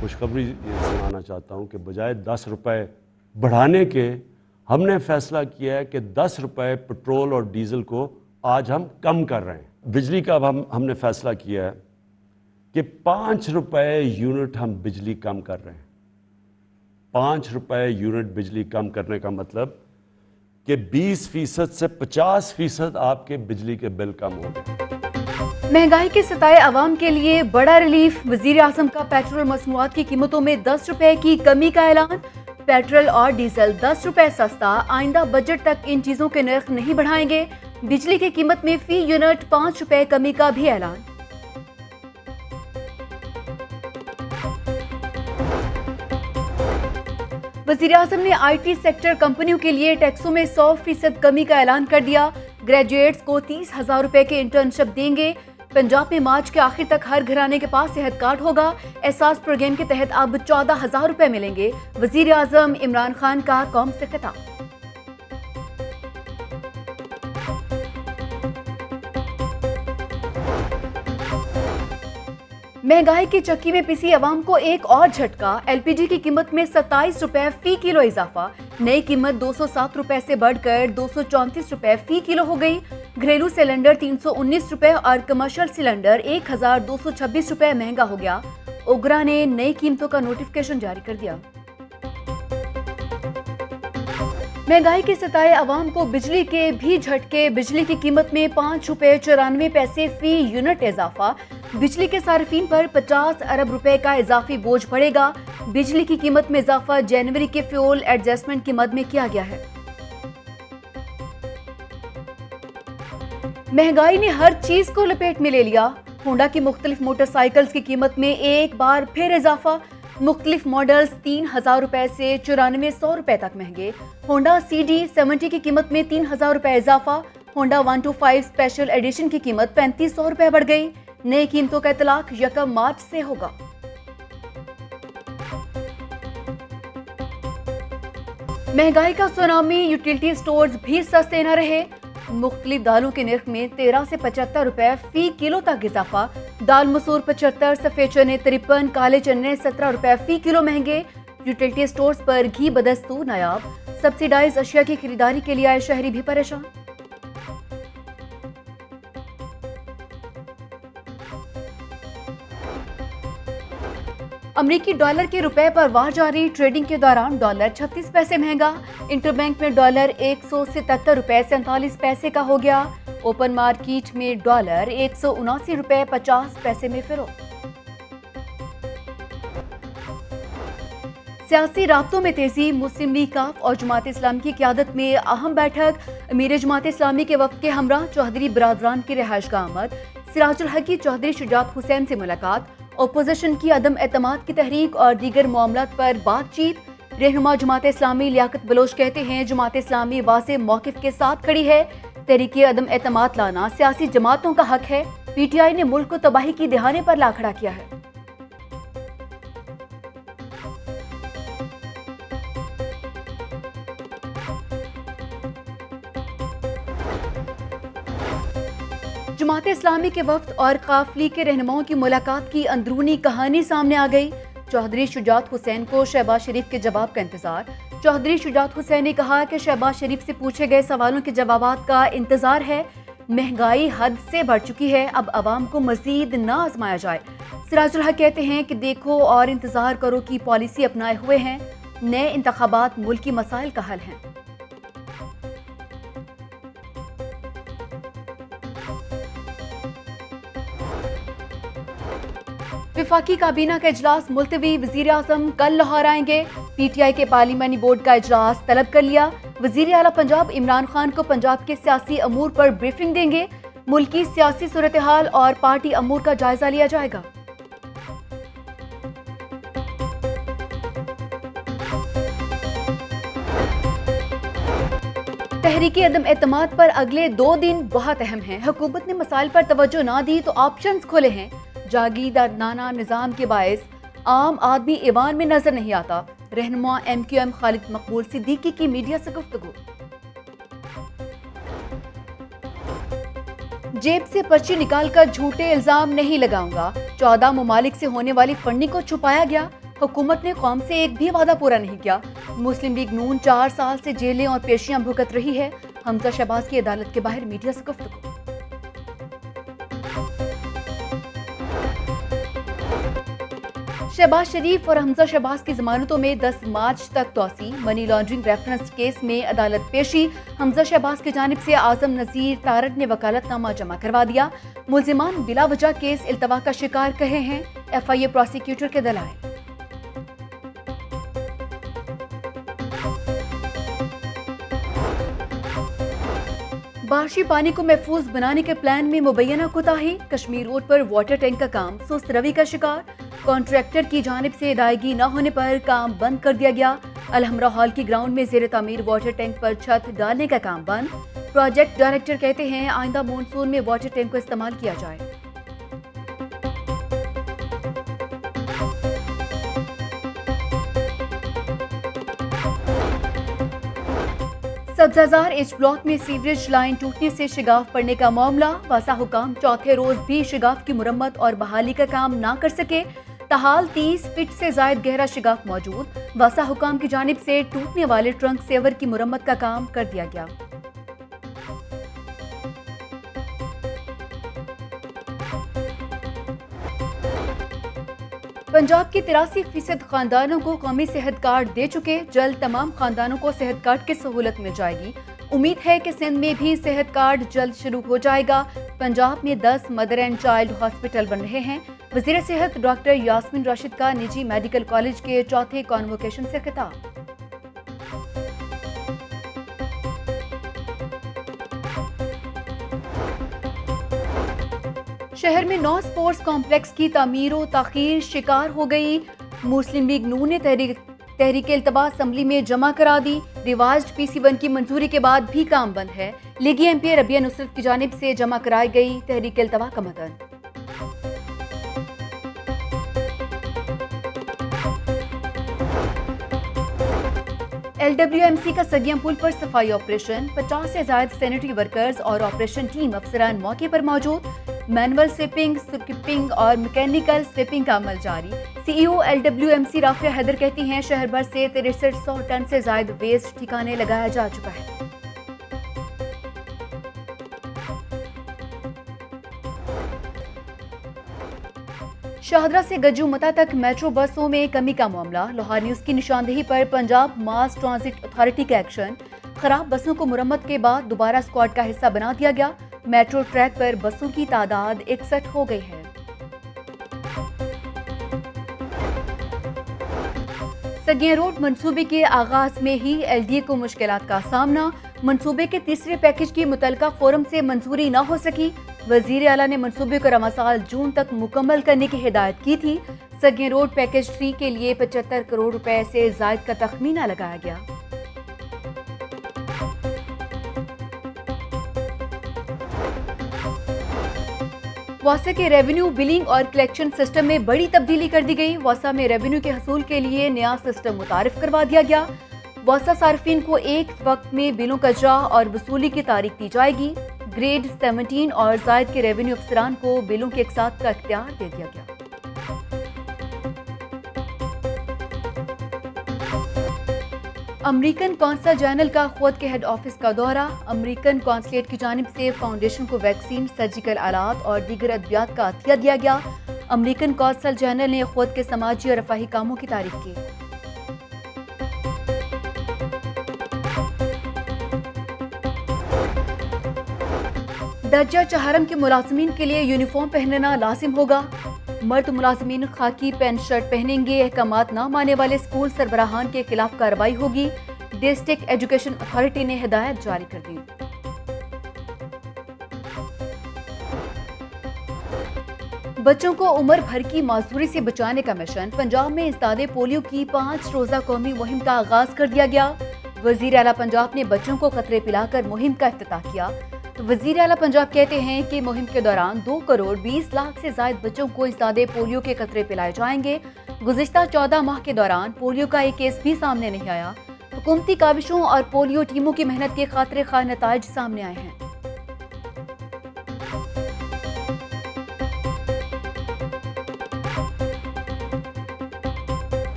खुशखबरी ये सुनाना चाहता हूँ कि बजाय 10 रुपए बढ़ाने के हमने फैसला किया है कि 10 रुपए पेट्रोल और डीजल को आज हम कम कर रहे हैं। बिजली का अब हमने फैसला किया है कि 5 रुपए यूनिट हम बिजली कम कर रहे हैं। 5 रुपए यूनिट बिजली कम करने का मतलब कि 20% से 50% आपके बिजली के बिल कम हो गए। महंगाई के सताए आवाम के लिए बड़ा रिलीफ। वजीर आजम का पेट्रोल मसनूआत की कीमतों में 10 रुपए की कमी का ऐलान। पेट्रोल और डीजल 10 रुपए सस्ता। आइंदा बजट तक इन चीजों के नर्ख नहीं बढ़ाएंगे। बिजली की कीमत में फी यूनिट 5 रुपए कमी का भी ऐलान। वजीर आजम ने IT सेक्टर कंपनियों के लिए टैक्सों में 100% कमी का ऐलान कर दिया। ग्रेजुएट्स को 30,000 रुपए के इंटर्नशिप देंगे। पंजाब में मार्च के आखिर तक हर घराने के पास सेहत कार्ड होगा। एहसास प्रोग्राम के तहत अब 14,000 रुपए मिलेंगे। वजीर आजम इमरान खान का कौम से खिताब। महंगाई की चक्की में पिसी अवाम को एक और झटका। LPG की कीमत में 27 रुपए फी किलो इजाफा। नई कीमत 207 रुपए से बढ़कर 234 रुपए फी किलो हो गई। घरेलू सिलेंडर 319 रुपए और कमर्शियल सिलेंडर 1,226 रुपए महंगा हो गया। ओगरा ने नई कीमतों का नोटिफिकेशन जारी कर दिया। महंगाई के सताए अवाम को बिजली के भी झटके। बिजली की कीमत में 5 रुपए 94 पैसे फी यूनिट इजाफा। बिजली के सार्फिन पर 50 अरब रुपए का इजाफी बोझ पड़ेगा। बिजली की कीमत में इजाफा जनवरी के फ्यूल एडजस्टमेंट की मद में किया गया है। महंगाई ने हर चीज को लपेट में ले लिया। होंडा की मुख्तलिफ मोटरसाइकिल्स की कीमत में एक बार फिर इजाफा। मुख्तलिफ मॉडल्स 3,000 रुपए से 9400 रुपए तक महंगे। होंडा CD70 की कीमत में 3,000 रुपए इजाफा। होंडा 125 स्पेशल एडिशन की कीमत 3500 रुपए बढ़ गई। नई कीमतों का इतलाक 1 मार्च से होगा। महंगाई का सुनामी। यूटिलिटी स्टोर्स भी सस्ते न रहे। मुख्तलिफ दालों के निर्ख में 13 से 75 रुपए फी किलो तक इजाफा। दाल मसूर 75, सफेद चने 53, काले चने 17 रुपए फी किलो महंगे। यूटिलिटी स्टोर्स पर घी बदस्तूर नायाब। सब्सिडाइज अशिया की खरीदारी के लिए आए शहरी भी परेशान। अमरीकी डॉलर के रुपए पर वार जारी। ट्रेडिंग के दौरान डॉलर 36 पैसे महंगा। इंटरबैंक में डॉलर 177 रुपए 47 पैसे का हो गया। ओपन मार्केट में डॉलर 179 रुपए 50 पैसे में फरोख्त। सियासी राब्तों में तेजी। मुस्लिम लीग काफ और जमात इस्लामी की क़यादत में अहम बैठक। अमीर जमात इस्लामी के वफ़द के हमरा चौधरी बरादरान की रिहाइश का आमद। सिराजुल हक की चौधरी शुजात हुसैन से मुलाकात। ओपोजिशन की अदम एतमाद की तहरीक और दीगर मामलात पर बातचीत। रहनुमा जमात इस्लामी लियाकत बलोच कहते हैं जमात इस्लामी वाज़ेह मौक़िफ़ के साथ खड़ी है। तहरीके अदम एतमाद लाना सियासी जमातों का हक है। PTI ने मुल्क को तबाही की दहाने पर ला खड़ा किया है। जमात इस्लामी के वफ़द और काफिले के रहनुमाओं की मुलाकात की अंदरूनी कहानी सामने आ गई। चौधरी शुजात हुसैन को शहबाज शरीफ के जवाब का इंतजार। चौधरी शुजात हुसैन ने कहा कि शहबाज शरीफ से पूछे गए सवालों के जवाबात का इंतजार है। महंगाई हद से बढ़ चुकी है, अब अवाम को मजीद ना आजमाया जाए। सिराजुल हक कहते हैं कि देखो और इंतजार करो की पॉलिसी अपनाए हुए हैं। नए इंतखाबात मुल्की मसाइल का हल हैं। विफाकी काबीना का इजलास मुलतवी। वजीर आजम कल लाहौर आएंगे। PTI के पार्लिमानी बोर्ड का इजलास तलब कर लिया। वजीर आला पंजाब इमरान खान को पंजाब के सियासी अमूर पर ब्रीफिंग देंगे। मुल्की सियासी सूरत हाल और पार्टी अमूर का जायजा लिया जाएगा। तहरीकी अदम एतमाद पर अगले 2 दिन बहुत अहम हैं। हुकूमत ने मसाइल पर तवज्जो ना दी तो ऑप्शंस खोले हैं। जागीरदाराना निज़ाम के बायस आम आदमी ईवान में नजर नहीं आता। रहनुमा MQM खालिद मकबूल सिद्दीकी की मीडिया से गुफ्तगू। जेब से पर्ची निकालकर झूठे इल्जाम नहीं लगाऊंगा। 14 ममालिक से होने वाली फंडिंग को छुपाया गया। हुकूमत ने कौम से एक भी वादा पूरा नहीं किया। मुस्लिम लीग नून 4 साल से जेलें और पेशियां भुगत रही है। हमजा शहबाज की अदालत के बाहर मीडिया से गुफ्तगू। शहबाज शरीफ और हमजा शहबाज की जमानतों में 10 मार्च तक तोसी। मनी लॉन्ड्रिंग रेफरेंस केस में अदालत पेशी। हमजा शहबाज की जानिब से आजम नजीर तारक ने वकालतनामा जमा करवा दिया। मुल्जिमान बिला वजह केस इल्तवा का शिकार कहे हैं। FIA प्रोसिक्यूटर के दलाइल। बारिशी पानी को महफूज बनाने के प्लान में मुबैना कोताही। कश्मीर रोड पर वाटर टैंक का काम सुस्त रवि का शिकार। कॉन्ट्रैक्टर की जानिब से अदायगी न होने पर काम बंद कर दिया गया। अलहमरा हॉल की ग्राउंड में ज़ेर तामीर वाटर टैंक पर छत डालने का काम बंद। प्रोजेक्ट डायरेक्टर कहते हैं आइंदा मानसून में वाटर टैंक को इस्तेमाल किया जाए। सब्जाजार एच ब्लॉक में सीवरेज लाइन टूटने से शिगाफ पड़ने का मामला। वासा हुकाम चौथे रोज भी शिगाफ की मुरम्मत और बहाली का काम ना कर सके। ताहाल 30 फीट से जायद गहरा शिगाफ मौजूद। वासा हुकाम की जानिब से टूटने वाले ट्रंक सेवर की मुरम्मत का काम कर दिया गया। पंजाब के 83% खानदानों को कौमी सेहत कार्ड दे चुके। जल्द तमाम खानदानों को सेहत कार्ड की सहूलत मिल जाएगी। उम्मीद है कि सिंध में भी सेहत कार्ड जल्द शुरू हो जाएगा। पंजाब में 10 मदर एंड चाइल्ड हॉस्पिटल बन रहे हैं। वज़ीर सेहत डॉक्टर यास्मीन राशिद का निजी मेडिकल कॉलेज के चौथे कॉन्वोकेशन से खिताब। शहर में 9 स्पोर्ट्स कॉम्प्लेक्स की तामीर व ताखीर शिकार हो गई। मुस्लिम लीग नून ने तहरीक इल्तवा असम्बली में जमा करा दी। रिवाइज्ड PC1 की मंजूरी के बाद भी काम बंद है। लीगी MP रबिया नुसरत की जानिब से जमा कराई गई तहरीक इल्तवा का मतन। LWMC का सगिया पुल पर सफाई ऑपरेशन। 50 से ज्यादा सैनिटरी वर्कर्स और ऑपरेशन टीम अफसरान मौके पर मौजूद। मैनुअल स्वीपिंग, स्किपिंग और मैकेनिकल स्वीपिंग का अमल जारी। CEO LWMC राफिया हैदर कहती हैं शहर भर से 6300 टन से ज्यादा वेस्ट ठिकाने लगाया जा चुका है। शाहदरा से गज्जू-मता तक मेट्रो बसों में कमी का मामला। लाहौर न्यूज की निशानदेही पर पंजाब मास ट्रांजिट अथॉरिटी का एक्शन। खराब बसों को मुरम्मत के बाद दोबारा स्क्वाड का हिस्सा बना दिया गया। मेट्रो ट्रैक पर बसों की तादाद 61 हो गई है। सगिया रोड मंसूबे के आगाज में ही LDA को मुश्किलात का सामना। मंसूबे के तीसरे पैकेज की मुतलका फोरम से मंजूरी न हो सकी। वजीर आला ने मंसूबे को रवा साल जून तक मुकम्मल करने की हिदायत की थी। सगिया रोड पैकेज 3 के लिए 75 करोड़ रुपए से जायद का तखमीना लगाया गया। वासा के रेवेन्यू बिलिंग और कलेक्शन सिस्टम में बड़ी तब्दीली कर दी गई। वासा में रेवेन्यू के हसूल के लिए नया सिस्टम मुतारिफ करवा दिया गया। वासा सार्फिन को एक वक्त में बिलों का इजरा और वसूली की तारीख दी जाएगी। ग्रेड 17 और जायद के रेवेन्यू अफसरान को बिलों के एक साथ का इख्तियार दे दिया गया। अमेरिकन कौंसल जनरल का खुद के हेड ऑफिस का दौरा। अमेरिकन कौंसलेट की जानिब से फाउंडेशन को वैक्सीन, सर्जिकल आलात और दीगर अद्वियात का अतिया दिया गया। अमेरिकन कौंसल जनरल ने खुद के समाजी और रफाही कामों की तारीफ की। दर्जा चहारम के मुलाजमीन के लिए यूनिफॉर्म पहनना लाजिम होगा। मर्द मुलाजमीन खाकी पैंट शर्ट पहनेंगे। अहकामात न मानने वाले स्कूल सरबराहान के खिलाफ कार्रवाई होगी। डिस्ट्रिक्ट एजुकेशन अथॉरिटी ने हिदायत जारी कर दी। बच्चों को उम्र भर की माजूरी से बचाने का मिशन। पंजाब में इंसदादे पोलियो की 5 रोजा कौमी मुहिम का आगाज कर दिया गया। वजीर आला पंजाब ने बच्चों को खतरे पिलाकर मुहिम का इफ्तिताह किया। वजीर आला पंजाब कहते हैं कि मुहिम के दौरान 2 करोड़ 20 लाख से ज्यादा बच्चों को इंसदादे पोलियो के खतरे पिलाए जाएंगे। गुज़िश्ता 14 माह के दौरान पोलियो का एक केस भी सामने नहीं आया। हुकूमती काविशों और पोलियो टीमों की मेहनत के खातिर खा नताइज सामने आए हैं।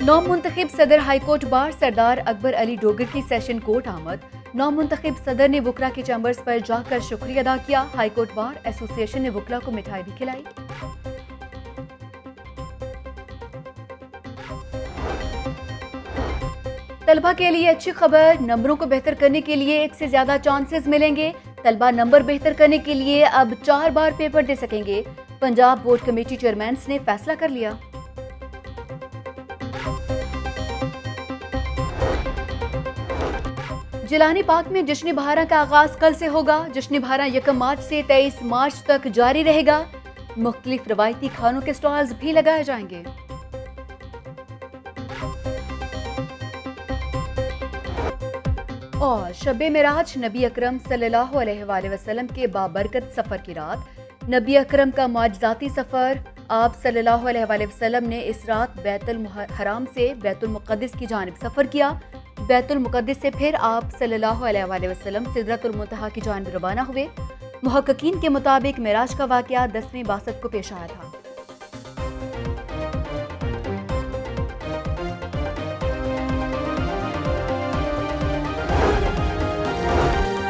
नौमुंतखब सदर हाईकोर्ट बार सरदार अकबर अली डोगर की सेशन कोर्ट आमद। नौमुंतखब सदर ने वकला के चैम्बर्स पर जाकर शुक्रिया अदा किया। हाईकोर्ट बार एसोसिएशन ने वकला को मिठाई भी खिलाई। तलबा के लिए अच्छी खबर, नंबरों को बेहतर करने के लिए एक से ज्यादा चांसेस मिलेंगे। तलबा नंबर बेहतर करने के लिए अब 4 बार पेपर दे सकेंगे। पंजाब बोर्ड कमेटी चेयरमैन ने फैसला कर लिया। जिलानी पाक में जश्न बहारा का आगाज कल से होगा। जश्न बहारा 1 मार्च से 23 मार्च तक जारी रहेगा। मुख्तलिफ रवायती खानों के स्टॉल्स भी लगाए जाएंगे। और शब मेराज नबी अकरम सल्लल्लाहु अलैहि वसल्लम के बाबरकत सफ़र की रात। नबी अकरम का मुआजिज़ाती सफ़र। आप सल्लल्लाहु अलैहि वसल्लम ने इस रात बैतुल हराम से बैतुल मुक़द्दस की जानिब सफ़र किया। बैतुल मुक़द्दस से फिर आप सल्लल्लाहु अलैहि वसल्लम सिदरतुल मुंतहा की जानिब रवाना हुए। मुहक्किकीन के मुताबिक मेराज का वाक़या 10वीं बासत को पेश आया था।